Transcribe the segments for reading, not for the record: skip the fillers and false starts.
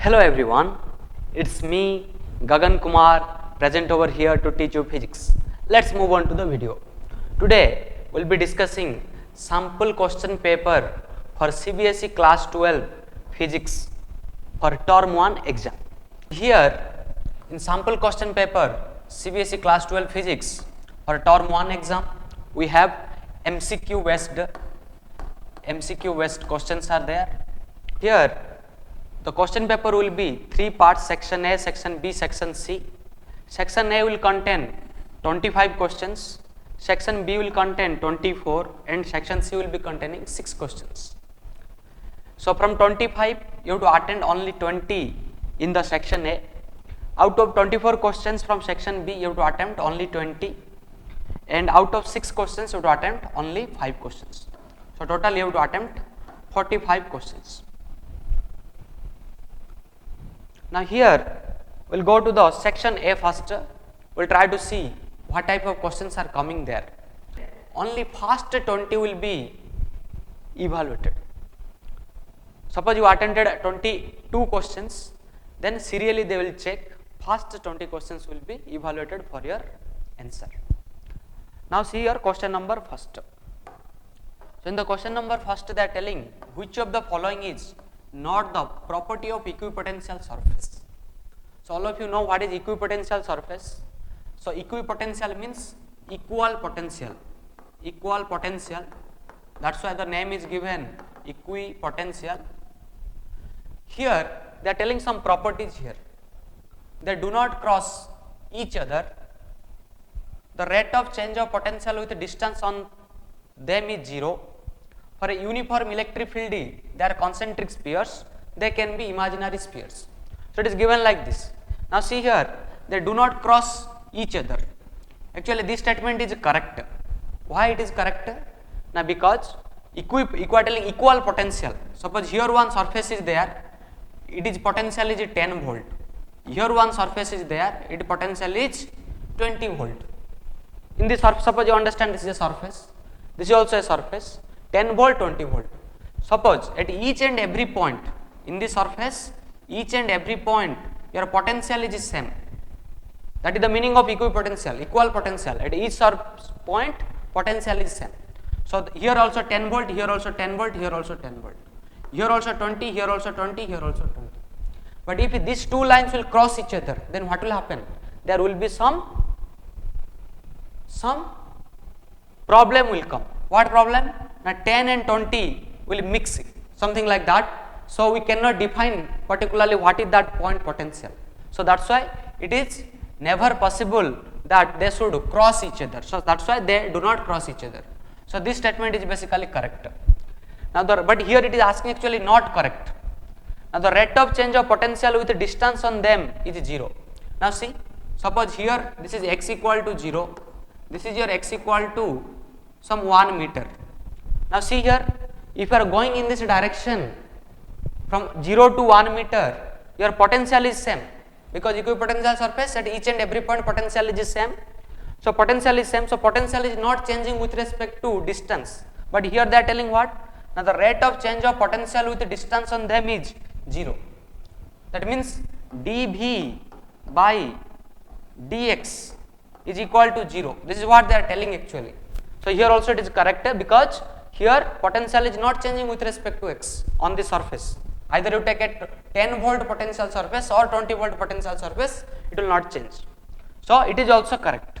Hello everyone, it's me Gagan Kumar present over here to teach you physics. Let's move on to the video. Today we'll be discussing sample question paper for CBSE class 12 physics for term 1 exam. Here in sample question paper CBSE class 12 physics for term 1 exam we have MCQ based questions are there. Here the question paper will be 3 parts: section A, section B, section C. Section A will contain 25 questions, section B will contain 24 and section C will be containing 6 questions. So from 25 you have to attend only 20 in the section A. Out of 24 questions from section B you have to attempt only 20, and out of 6 questions you have to attempt only 5 questions. So total you have to attempt 45 questions. Now here we will go to the section A first. We will try to see what type of questions are coming there. Only first 20 will be evaluated. Suppose you attended 22 questions, then serially they will check, first 20 questions will be evaluated for your answer. Now see your question number first. So in the question number first they are telling which of the following is not the property of equipotential surface. So all of you know what is equipotential surface. So equipotential means equal potential. That's why the name is given equipotential. Here they are telling some properties here. They do not cross each other. The rate of change of potential with distance on them is 0. For a uniform electric field, they are concentric spheres, they can be imaginary spheres. So it is given like this. Now see here, they do not cross each other. Actually this statement is correct. Why it is correct? Now because equal potential. Suppose here one surface is there, its potential is 10 volt. Here one surface is there, its potential is 20 volt. In this surface, suppose you understand this is a surface, this is also a surface, 10 volt, 20 volt. Suppose at each and every point in the surface, each and every point your potential is same. That is the meaning of equipotential, equal potential. At each point potential is same. So here also 10 volt, here also 10 volt, here also 10 volt. Here also 20, here also 20, here also 20. But if these two lines will cross each other, then what will happen? There will be some problem will come. What problem? Now 10 and 20 will mix, something like that. So we cannot define particularly what is that point potential. So that's why it is never possible that they should cross each other. So that's why they do not cross each other. So this statement is basically correct. Now but here it is asking actually not correct. Now the rate of change of potential with distance on them is 0. Now see, suppose here this is x equal to 0. This is your x equal to some 1 meter. Now see here, if you are going in this direction from 0 to 1 meter, your potential is same, because equipotential surface at each and every point potential is same. So potential is same, so potential is not changing with respect to distance. But here they are telling what? Now the rate of change of potential with distance on them is 0. That means dV by dx is equal to 0. This is what they are telling actually. So here also it is correct because here potential is not changing with respect to x on the surface. Either you take a 10 volt potential surface or 20 volt potential surface, it will not change. So it is also correct.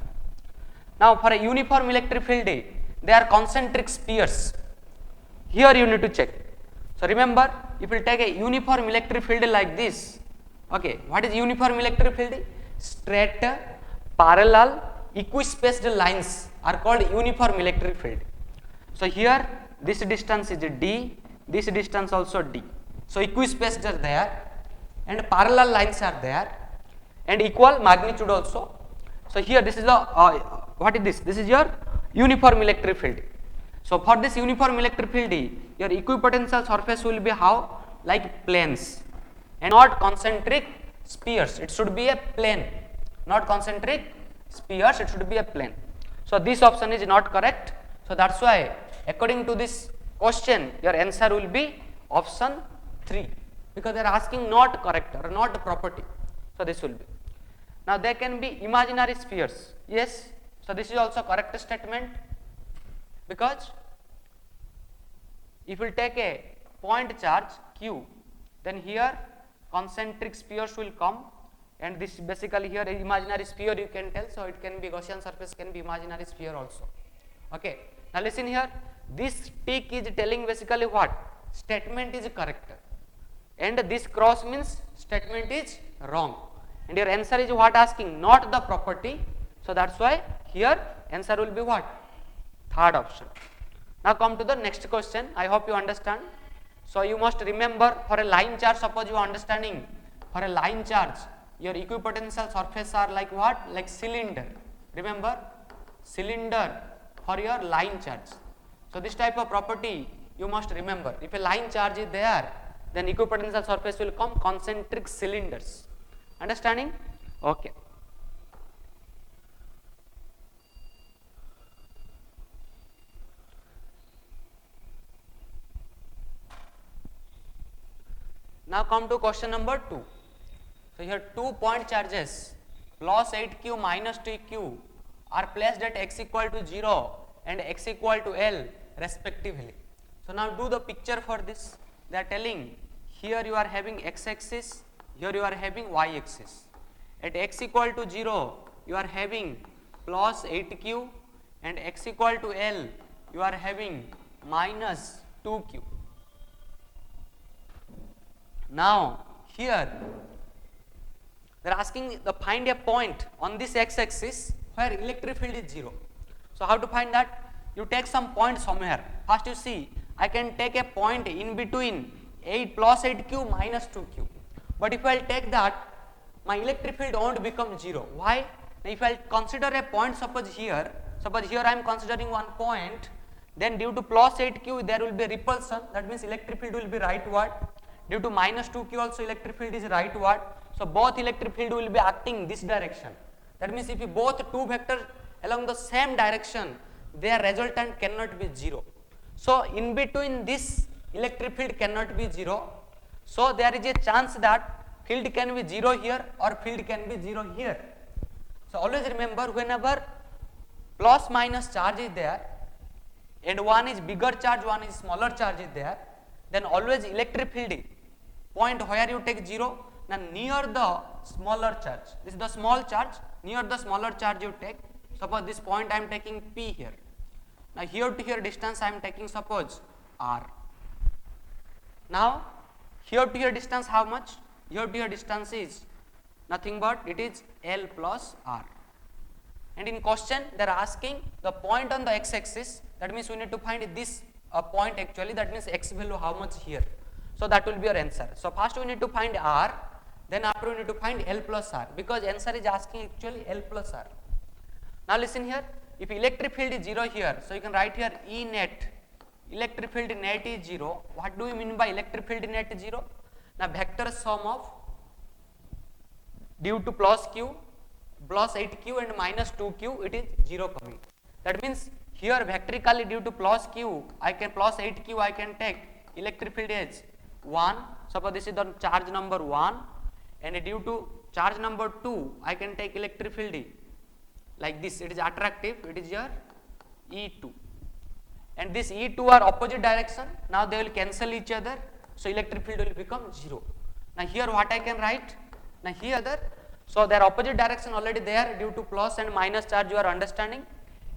Now for a uniform electric field, they are concentric spheres. Here you need to check. So remember, if you take a uniform electric field like this, okay, what is uniform electric field? Straight, parallel, equispaced lines are called uniform electric field. So here this distance is d, this distance also d. So equispaced are there and parallel lines are there and equal magnitude also. So here this is the what is this? This is your uniform electric field. So for this uniform electric field, your equipotential surface will be how? Like planes and not concentric spheres. It should be a plane, not concentric spheres, it should be a plane. So this option is not correct. So that's why according to this question your answer will be option 3. because they are asking not character, not property. So this will be. Now they can be imaginary spheres. Yes. So this is also correct statement, because if we take a point charge q, then here concentric spheres will come, and this basically here is imaginary sphere you can tell. So it can be Gaussian surface, can be imaginary sphere also. Okay. Now listen here, this tick is telling basically what? Statement is correct, and this cross means statement is wrong, and your answer is what asking? Not the property. So that's why here answer will be what? Third option. Now come to the next question. I hope you understand. So you must remember, for a line charge, suppose you are understanding, for a line charge your equipotential surface are like what? Like cylinder. Remember, cylinder for your line charge. So this type of property you must remember. If a line charge is there, then equipotential surface will come concentric cylinders. Understanding? Okay. Now come to question number 2. So here 2 point charges plus 8q minus 2q are placed at x equal to 0 and x equal to L respectively. So now do the picture for this. They are telling here you are having x axis, here you are having y axis. At x equal to 0 you are having plus 8q, and x equal to L you are having minus 2q. Now here they are asking to find a point on this x axis where electric field is 0. So how to find that? You take some point somewhere. First you see, I can take a point in between 8 plus 8q minus 2q. But if I will take that, my electric field won't become 0. Why? If I consider a point, suppose here I am considering one point, then due to plus 8q there will be repulsion, that means electric field will be rightward. Due to minus 2q also electric field is rightward. So both electric field will be acting this direction. That means if you both two vectors along the same direction, their resultant cannot be 0. So in between this electric field cannot be 0. So there is a chance that field can be 0 here or field can be 0 here. So always remember, whenever plus minus charge is there and one is bigger charge, one is smaller charge is there, then always electric field point where you take 0, now near the smaller charge, this is the small charge, near the smaller charge you take. Suppose this point I am taking P here. Now here to here distance I am taking suppose R. Now here to here distance how much? Here to here distance is nothing but it is L plus R. And in question they are asking the point on the x axis, that means we need to find this point actually, that means x value how much here. So that will be your answer. So first we need to find R, then after we need to find L plus R, because answer is asking actually L plus R. Now listen here, if electric field is 0 here, so you can write here E net, electric field net is 0. What do we mean by electric field net is 0? Now vector sum of due to plus q, plus 8q and minus 2q, it is 0 coming. That means here vectorically due to plus q, I can plus 8q I can take electric field as 1, suppose this is the charge number 1, and due to charge number 2 I can take electric field like this, it is attractive, it is your E2, and this E2 are opposite direction, now they will cancel each other, so electric field will become 0. Now here what I can write? Now here so their opposite direction already there due to plus and minus charge you are understanding,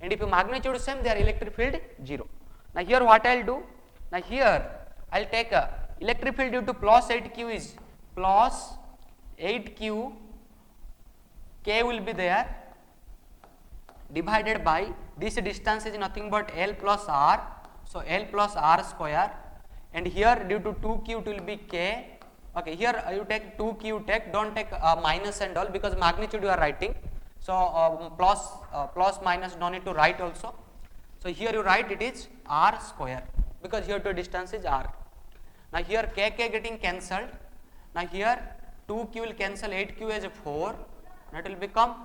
and if magnitude same their electric field 0. Now here what I will do? Now here I will take a electric field due to plus 8q is plus 8q, k will be there, divided by this distance is nothing but L plus R, so L plus R square, and here due to 2q it will be k. Okay, here you take 2q, don't take minus and all, because magnitude you are writing, so plus minus don't need to write also. So here you write it is R square, because here to distance is R. Now here k getting cancelled. Now here 2q will cancel 8q as 4, that will become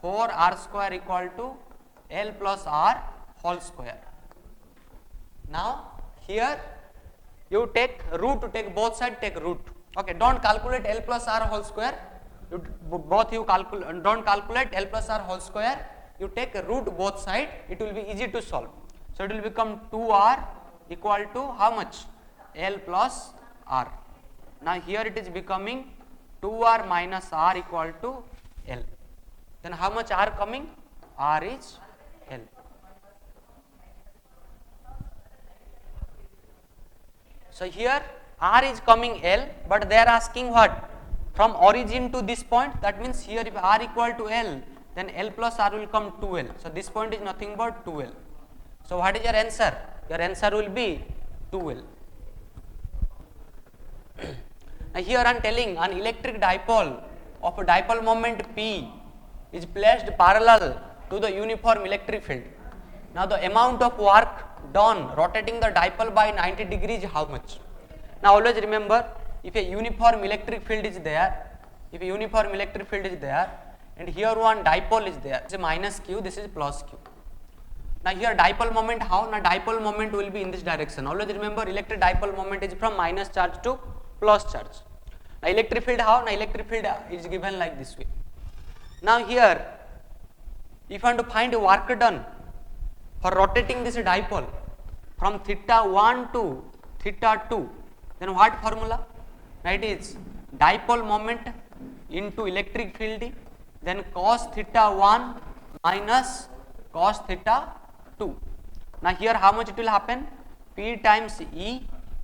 4R square equal to L plus R whole square. Now here you take root, to take both sides take root. Okay, don't calculate L plus R whole square. Don't calculate L plus R whole square. You take a root both side. It will be easy to solve. So it will become 2R equal to how much? L plus R. Now here it is becoming 2R minus R equal to L. Then how much R coming? R is L. So here R is coming L, but they are asking what? From origin to this point, that means here if R equal to L, then L plus R will come 2L. So this point is nothing but 2L. So what is your answer? Your answer will be 2L. Now here I am telling an electric dipole of a dipole moment P is placed parallel to the uniform electric field. Now the amount of work done rotating the dipole by 90 degrees is how much? Now always remember, if a uniform electric field is there, and here one dipole is there, this is minus q, this is plus q. Now here dipole moment how? Now dipole moment will be in this direction. Always remember, electric dipole moment is from minus charge to plus charge. Now electric field how? Now electric field is given like this way. Now here, if you want to find work done for rotating this dipole from theta 1 to theta 2, then what formula? Now it is dipole moment into electric field, then cos theta 1 minus cos theta 2. Now here how much it will happen? P times E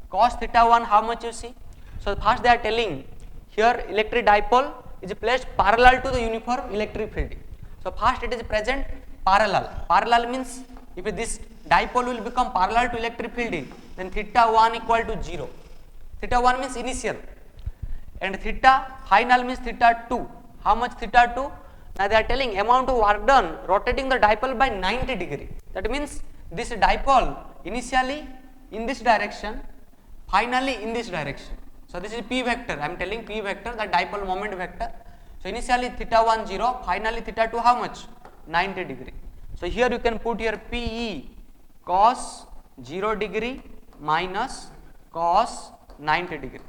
cos theta 1, how much you see? So first they are telling here electric dipole is placed parallel to the uniform electric field. So first it is present parallel. Parallel means if this dipole will become parallel to electric field, then theta 1 equal to 0. Theta 1 means initial, and theta final means theta 2. How much theta 2? Now they are telling amount of work done rotating the dipole by 90 degree. That means this dipole initially in this direction, finally in this direction. So this is P vector. I am telling P vector, the dipole moment vector. So initially theta 1 0, finally theta 2 how much? 90 degree. So here you can put here PE cos 0 degree minus cos 90 degree.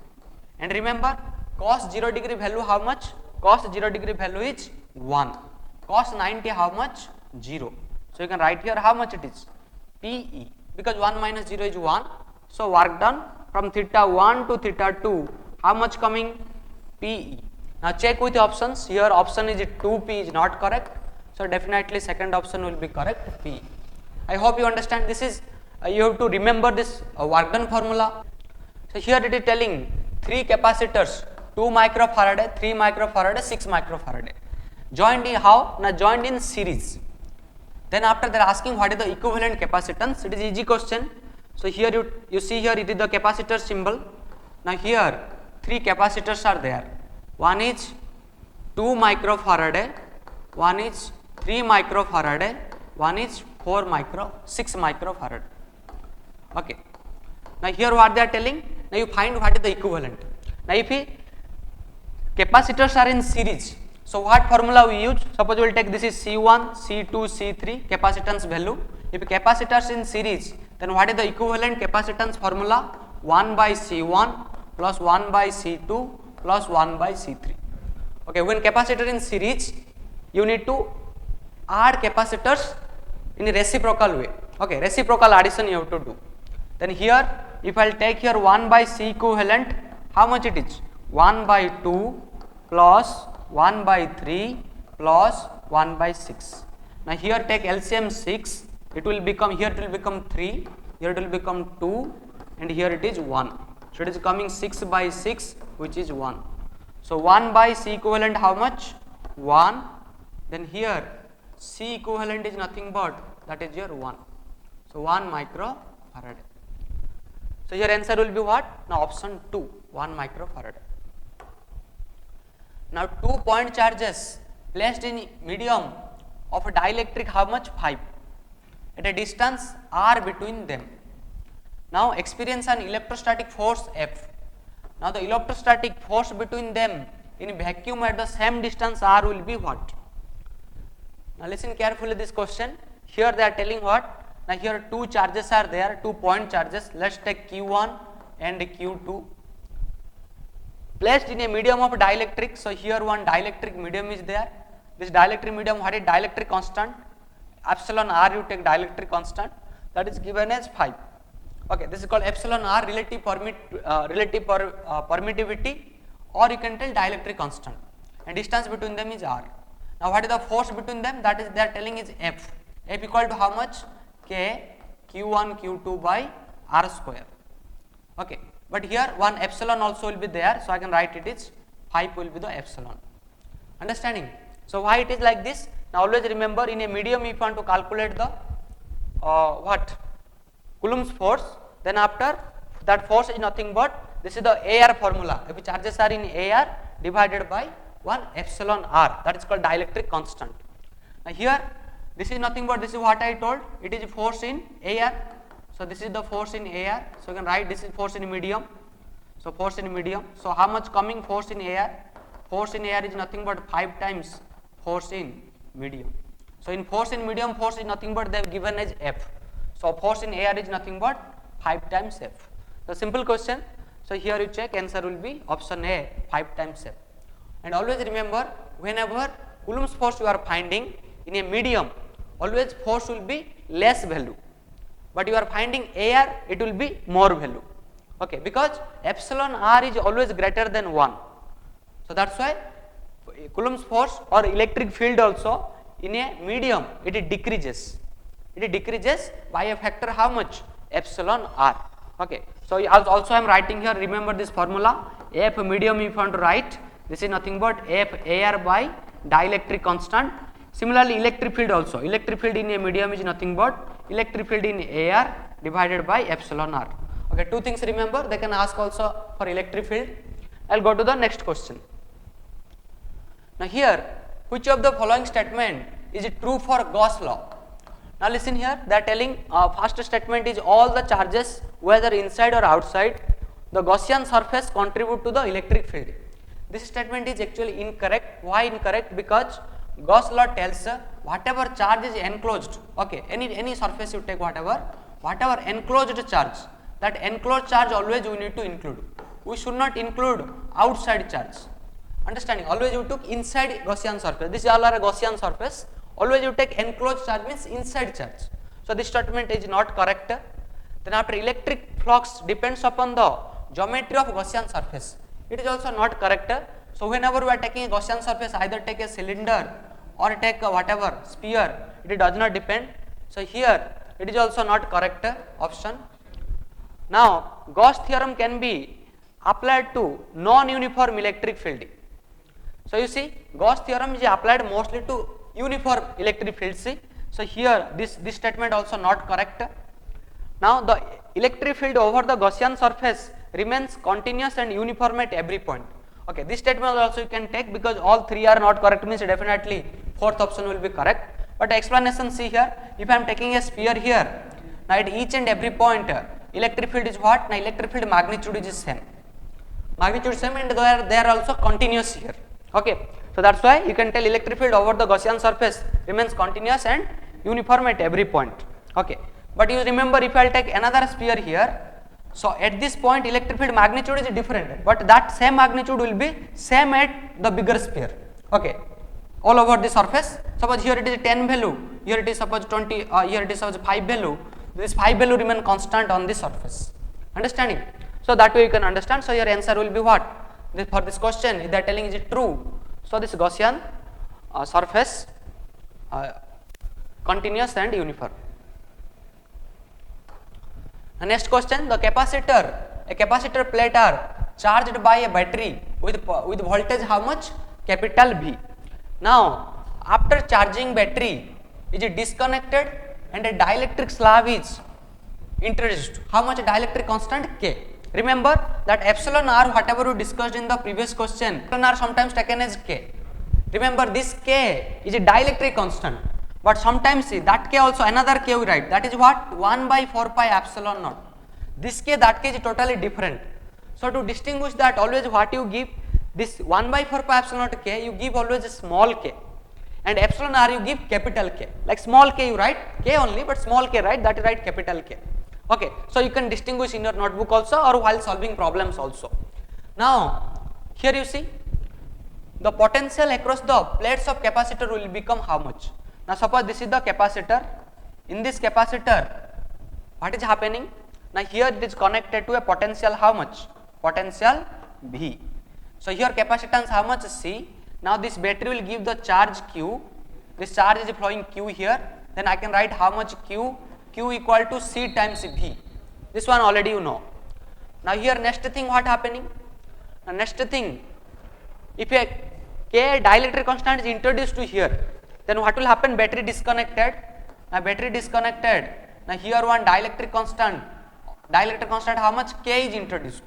And remember, cos 0 degree value how much? Cos 0 degree value is 1. Cos 90 how much? 0. So you can write here how much it is? PE, because 1 minus 0 is 1. So work done from theta 1 to theta 2, how much coming? PE. Now check with the options. Here option is 2P is not correct. So definitely second option will be correct, PE. I hope you understand. This is you have to remember this work done formula. So here it is telling 3 capacitors, 2 microfarad, 3 microfarad, 6 microfarad. Joined in how? Now joined in series. Then after they are asking what is the equivalent capacitance. It is easy question. So here you see here it is the capacitor symbol. Now here 3 capacitors are there. One is 2 microfarad, one is 3 microfarad, one is 6 microfarad. Okay. Now here what they are telling? Now you find what is the equivalent. Now if capacitors are in series, so what formula we use? Suppose we will take this is C1, C2, C3 capacitance value. If capacitors in series, then what is the equivalent capacitance formula? 1 by C1 plus 1 by C2 plus 1 by C3. Okay, when capacitor in series, you need to add capacitors in a reciprocal way. Okay, reciprocal addition you have to do. Then here, if I will take here 1 by C equivalent, how much it is? 1 by 2 plus 1 by 3 plus 1 by 6. Now here take LCM 6, it will become, here it will become 3, here it will become 2, and here it is 1. So it is coming 6 by 6, which is 1. So 1 by C equivalent how much? 1. Then here C equivalent is nothing but that is your 1. So 1 microfarad. So your answer will be what? Now option 2, 1 microfarad. Now 2 point charges placed in medium of a dielectric how much? 5 at a distance r between them. Now experience an electrostatic force F. Now the electrostatic force between them in vacuum at the same distance r will be what? Now listen carefully this question. Here they are telling what? Now here 2 charges are there, 2 point charges. Let's take Q1 and Q2. placed in a medium of dielectric. So here one dielectric medium is there. This dielectric medium, what is dielectric constant? Epsilon r, you take dielectric constant, that is given as 5. Okay, this is called epsilon r, relative permittivity, or you can tell dielectric constant, and distance between them is r. Now what is the force between them? That is they are telling is F. F equal to how much? K q1 q2 by r square. Okay, but here one epsilon also will be there, so I can write it is 5 will be the epsilon. Understanding? So why it is like this? Now always remember, in a medium if you want to calculate the Coulomb's force, then after that force is nothing but this is the AR formula. If charges are in AR divided by 1 epsilon r, that is called dielectric constant. Now here this is nothing but this is what I told, it is force in AR. So this is the force in AR, so you can write this is force in medium. So force in medium, so how much coming force in AR? Force in AR is nothing but 5 times force in medium. So in force in medium, force is nothing but they have given as F. So force in AR is nothing but 5 times F. The simple question, so here you check, answer will be option A, 5 times F. And always remember, whenever Coulomb's force you are finding in a medium, always force will be less value, but you are finding AR, it will be more value. Okay, because epsilon r is always greater than 1. So that's why Coulomb's force or electric field also in a medium it decreases. It decreases by a factor how much? Epsilon r. Okay, so also I am writing here, remember this formula, F medium if you want to write, this is nothing but F AR by dielectric constant. Similarly electric field also, electric field in a medium is nothing but electric field in AR divided by epsilon r. Okay, two things remember, they can ask also for electric field. I will go to the next question. Now here, which of the following statement is true for Gauss law? Now listen here, they are telling first statement is all the charges whether inside or outside the Gaussian surface contribute to the electric field. This statement is actually incorrect. Why incorrect? Because Gauss law tells whatever charge is enclosed, okay, any surface you take, whatever enclosed charge, that enclosed charge always we need to include. We should not include outside charge. Understanding? Always you took inside Gaussian surface. This is all are a Gaussian surface. Always you take enclosed charge means inside charge. So this statement is not correct. Then after electric flux depends upon the geometry of Gaussian surface. It is also not correct. So whenever we are taking a Gaussian surface, either take a cylinder or take a whatever sphere, it does not depend. So here it is also not correct option. Now Gauss theorem can be applied to non-uniform electric field. So you see, Gauss theorem is applied mostly to uniform electric field. See, so here this statement also not correct. Now the electric field over the Gaussian surface remains continuous and uniform at every point. Okay, this statement also you can take because all three are not correct, means definitely fourth option will be correct. But explanation see here, if I am taking a sphere here, now at each and every point electric field is what? Now electric field magnitude is same. Magnitude same and they are also continuous here. Okay, so that's why you can tell electric field over the Gaussian surface remains continuous and uniform at every point. Okay, but you remember if I will take another sphere here, so at this point electric field magnitude is different, but that same magnitude will be same at the bigger sphere. Okay, all over the surface. Suppose here it is 10 value, here it is suppose 20, here it is suppose 5 value. This 5 value remain constant on the surface. Understanding? So that way you can understand. So your answer will be what? For this question, if they are telling is it true, so this Gaussian surface continuous and uniform. The next question, the a capacitor plate are charged by a battery with voltage how much? Capital V. Now after charging battery is it disconnected and a dielectric slab is introduced. How much dielectric constant? K. Remember that epsilon r whatever we discussed in the previous question, epsilon r sometimes taken as K. Remember this K is a dielectric constant, but sometimes see that K also another K we write, that is what? 1 by 4 pi epsilon naught. This K, that K is totally different. So to distinguish that, always what you give, this 1 by 4 pi epsilon naught K, you give always a small k, and epsilon r you give capital K. Like small k you write K only, but small k write, that you write capital K. Okay, so you can distinguish in your notebook also or while solving problems also. Now Here you see the potential across the plates of capacitor will become how much. Now suppose this is the capacitor. In this capacitor, what is happening? Now here it is connected to a potential how much? Potential V. So here capacitance how much? C. Now this battery will give the charge Q. This charge is flowing Q here. Then I can write how much Q? Q equal to C times V. This one already you know. Now here next thing what happening? Now next thing, if a K dielectric constant is introduced to here, then what will happen? Battery disconnected. Now battery disconnected. Now here one dielectric constant how much? K is introduced.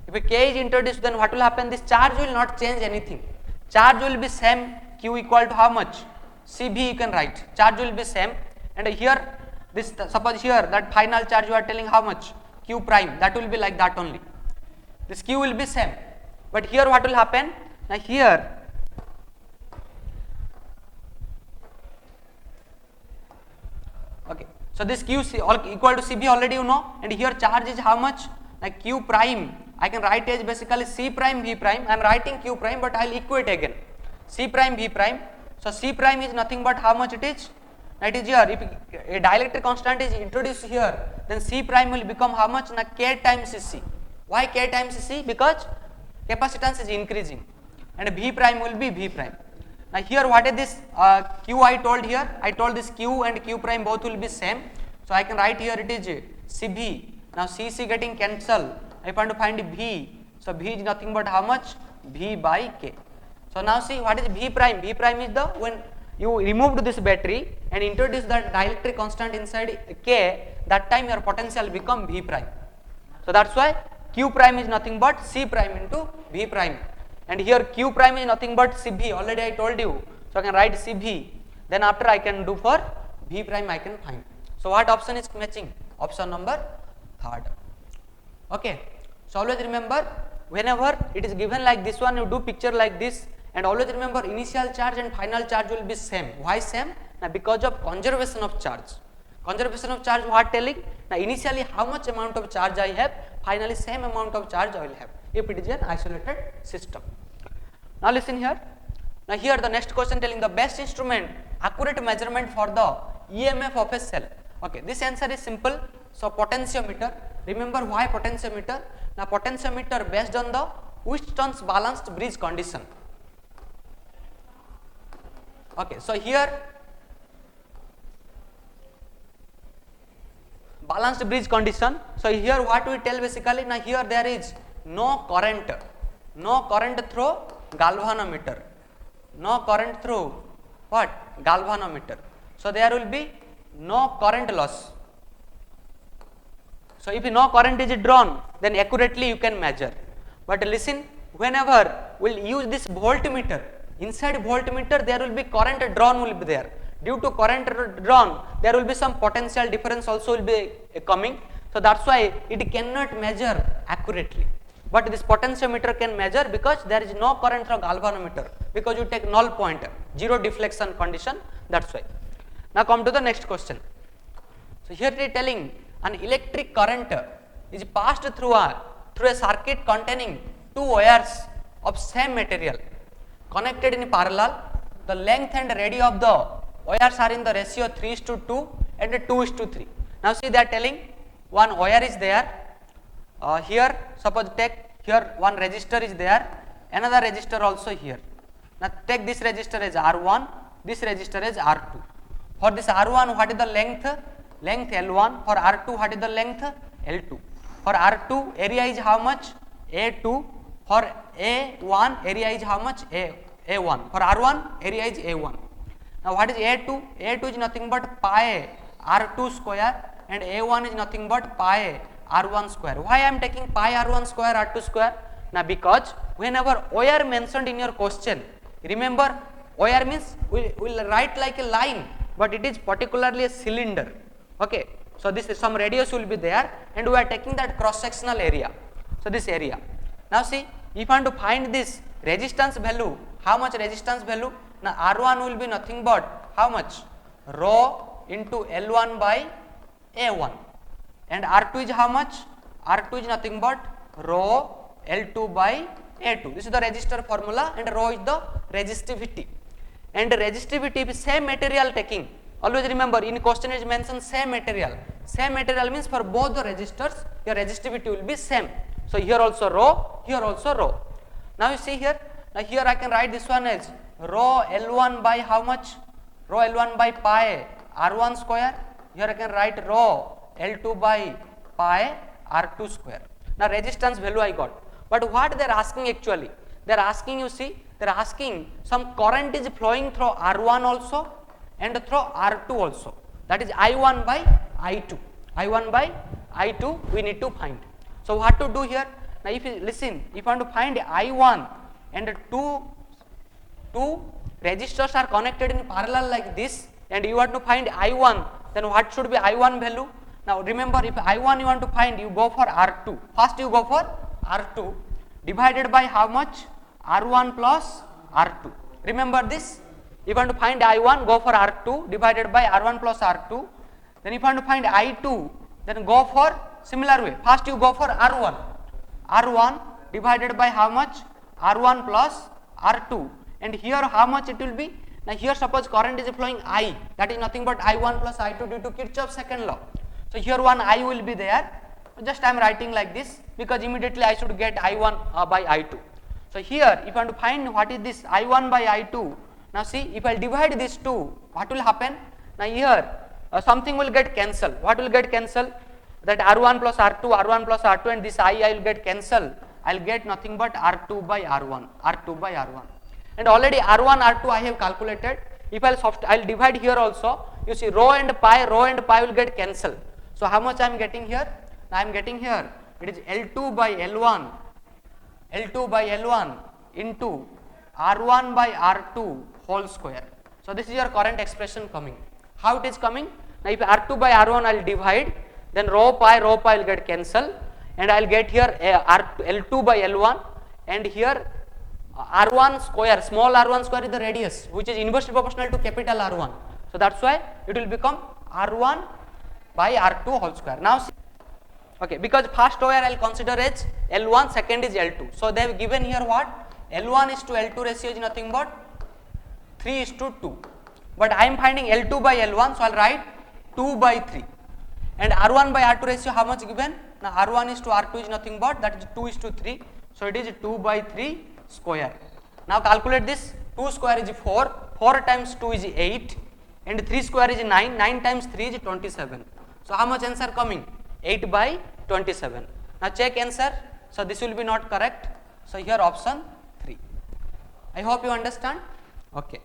If a K is introduced, then what will happen? This charge will not change anything. Charge will be same. Q equal to how much? CV you can write. Charge will be same. And here this suppose here that final charge you are telling how much? Q prime. That will be like that only. This Q will be same. But here what will happen? Now here okay. So this Q equal to CB already you know, and here charge is how much? Like Q prime. I can write as basically C prime V prime. I am writing Q prime, but I will equate again. C prime V prime. So C prime is nothing but how much it is? That is here. If a dielectric constant is introduced here, then C prime will become how much? Now K times C. Why K times C? Because capacitance is increasing, and V prime will be V prime. Now here what is this Q I told here? I told this Q and Q prime both will be same. So I can write here it is CB. Now CC getting cancelled. I want to find V. So V is nothing but how much? V by K. So now see what is V prime? V prime is the when you removed this battery and introduced that dielectric constant inside K, that time your potential become V prime. So that's why Q prime is nothing but C prime into V prime. And here Q prime is nothing but CB, already I told you. So I can write CB, then after I can do for V prime I can find. So what option is matching? Option number 3rd. Okay, so always remember whenever it is given like this one, you do picture like this, and always remember initial charge and final charge will be same. Why same? Now because of conservation of charge. Conservation of charge what telling? Now initially how much amount of charge I have, finally same amount of charge I will have if it is an isolated system. Now listen here. Now here the next question telling the best instrument, accurate measurement for the EMF of a cell. Okay, this answer is simple. So potentiometer. Remember why potentiometer? Now potentiometer based on the Wheaton's balanced bridge condition. Okay, so here balanced bridge condition. So here what we tell basically, now here there is no current through galvanometer, no current through what? Galvanometer. So there will be no current loss. So if no current is drawn, then accurately you can measure. But listen, whenever we'll use this voltmeter, inside voltmeter there will be current drawn will be there. Due to current drawn, there will be some potential difference also will be coming. So that's why it cannot measure accurately. But this potentiometer can measure because there is no current through galvanometer, because you take null point, zero deflection condition. That's why. Now come to the next question. So here they are telling an electric current is passed through a circuit containing two wires of same material connected in parallel. The length and radius of the wires are in the ratio 3:2 and 2:3. Now see they are telling one wire is there. Here suppose take here one resistor is there, another resistor also here. Now take this resistor as R1, this resistor as R2. For this R1 what is the length? Length L1. For R2 what is the length? L2. For R2 area is how much? A2. For A1 area is how much? A1. For R1 area is A1. Now what is A2? A2 is nothing but pi R2 square, and A1 is nothing but pi R1 square. Why I am taking pi R1 square R2 square? Now because whenever wire mentioned in your question, remember wire means we will write like a line, but it is particularly a cylinder. Okay, so this is some radius will be there, and we are taking that cross sectional area. So this area. Now see, if I want to find this resistance value, how much resistance value? Now R1 will be nothing but how much? Rho into L1 by A1, and R2 is how much? R2 is nothing but rho L2 by A2. This is the resistor formula, and rho is the resistivity. And resistivity is same material taking. Always remember, in question is mentioned same material. Same material means for both the resistors, your resistivity will be same. So here also rho, here also rho. Now you see here, now here I can write this one as rho L1 by how much? Rho L1 by pi R1 square. Here I can write rho L2 by pi R2 square. Now resistance value I got. But what they are asking actually? They are asking, you see, they are asking some current is flowing through R1 also and through R2 also. That is I1 by I2. I1 by I2 we need to find. So what to do here? Now if you listen, if you want to find I1 and two resistors are connected in parallel like this, and you want to find I1, then what should be I1 value? Now remember, if I1 you want to find, you go for R2. First you go for R2 divided by how much? R1 plus R2. Remember this? If you want to find I1, go for R2 divided by R1 plus R2. Then if you want to find I2, then go for similar way. First you go for R1. R1 divided by how much? R1 plus R2. And here how much it will be? Now here suppose current is flowing I, that is nothing but I1 plus I2 due to Kirchhoff's second law. So here one I will be there. Just I am writing like this because immediately I should get I1 by I2. So here if I want to find what is this I1 by I2, now see if I divide these two, what will happen? Now here something will get cancelled. What will get cancelled? That R1 plus R2, R1 plus R2, and this I will get cancelled. I will get nothing but R2 by R1, R2 by R1. And already R1, R2 I have calculated. If I will divide here also, you see rho and pi will get cancelled. So how much I am getting here? I am getting here, it is L2 by L1 into R1 by R2 whole square. So this is your current expression coming. How it is coming? Now if R2 by R1 I will divide, then rho pi will get cancelled, and I will get here L2 by L1, and here R1 square, small r1 square is the radius, which is inversely proportional to capital R1. So that's why it will become R1 by R2 whole square. Now see, okay, because first wire I will consider as L1, second is L2. So they have given here what? L1 is to L2 ratio is nothing but 3 is to 2. But I am finding L2 by L1, so I will write 2 by 3. And R1 by R2 ratio how much given? Now R1 is to R2 is nothing but, that is 2 is to 3. So it is 2 by 3 square. Now calculate this. 2 square is 4, 4 times 2 is 8, and 3 square is 9, 9 times 3 is 27. So how much answer coming? 8 by 27. Now check answer. So this will be not correct. So here option 3. I hope you understand. Okay.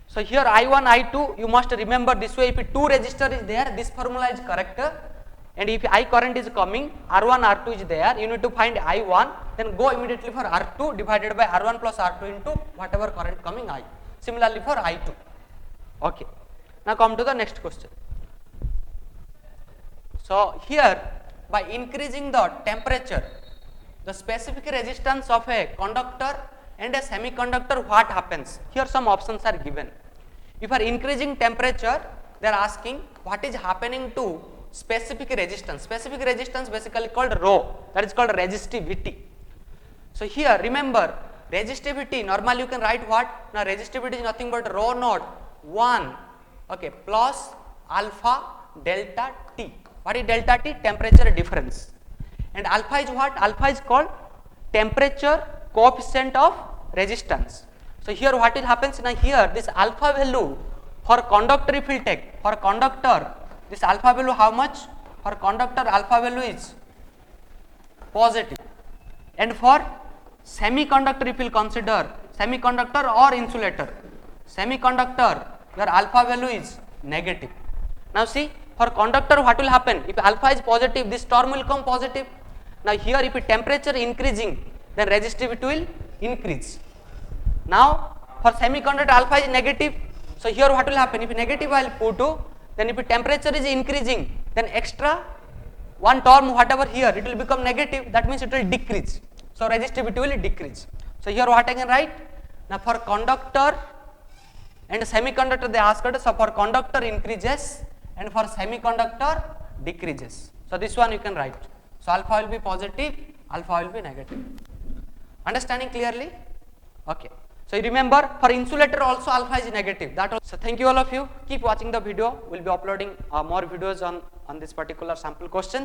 So here I1, I2 you must remember this way. If 2 resistor is there, this formula is correct. And if I current is coming, R1, R2 is there, you need to find I1, then go immediately for R2 divided by R1 plus R2 into whatever current coming I. Similarly for I2. Okay. Now come to the next question. So here by increasing the temperature, the specific resistance of a conductor and a semiconductor, what happens? Here some options are given. If you are increasing temperature, they are asking what is happening to specific resistance. Specific resistance basically called rho, that is called resistivity. So here remember resistivity, normally you can write what? Now resistivity is nothing but rho naught 1, okay, plus alpha delta T. What is delta T? Temperature difference. And alpha is what? Alpha is called temperature coefficient of resistance. So here what will happen? Now here this alpha value for conductor if we will take, for conductor this alpha value how much? For conductor alpha value is positive, and for semiconductor if we will consider semiconductor or insulator, semiconductor your alpha value is negative. Now see, for conductor what will happen? If alpha is positive, this term will come positive. Now here if temperature increasing, then resistivity will increase. Now for semiconductor alpha is negative, so here what will happen? If negative I will put, then if temperature is increasing, then extra one term whatever here it will become negative, that means it will decrease. So resistivity will decrease. So here what I can write? Now for conductor and semiconductor they asked, so for conductor increases and for semiconductor decreases. So this one you can write. So alpha will be positive, alpha will be negative. Understanding clearly? Okay. So you remember, for insulator also alpha is negative. That also. So thank you all of you. Keep watching the video. We'll be uploading more videos on this particular sample questions.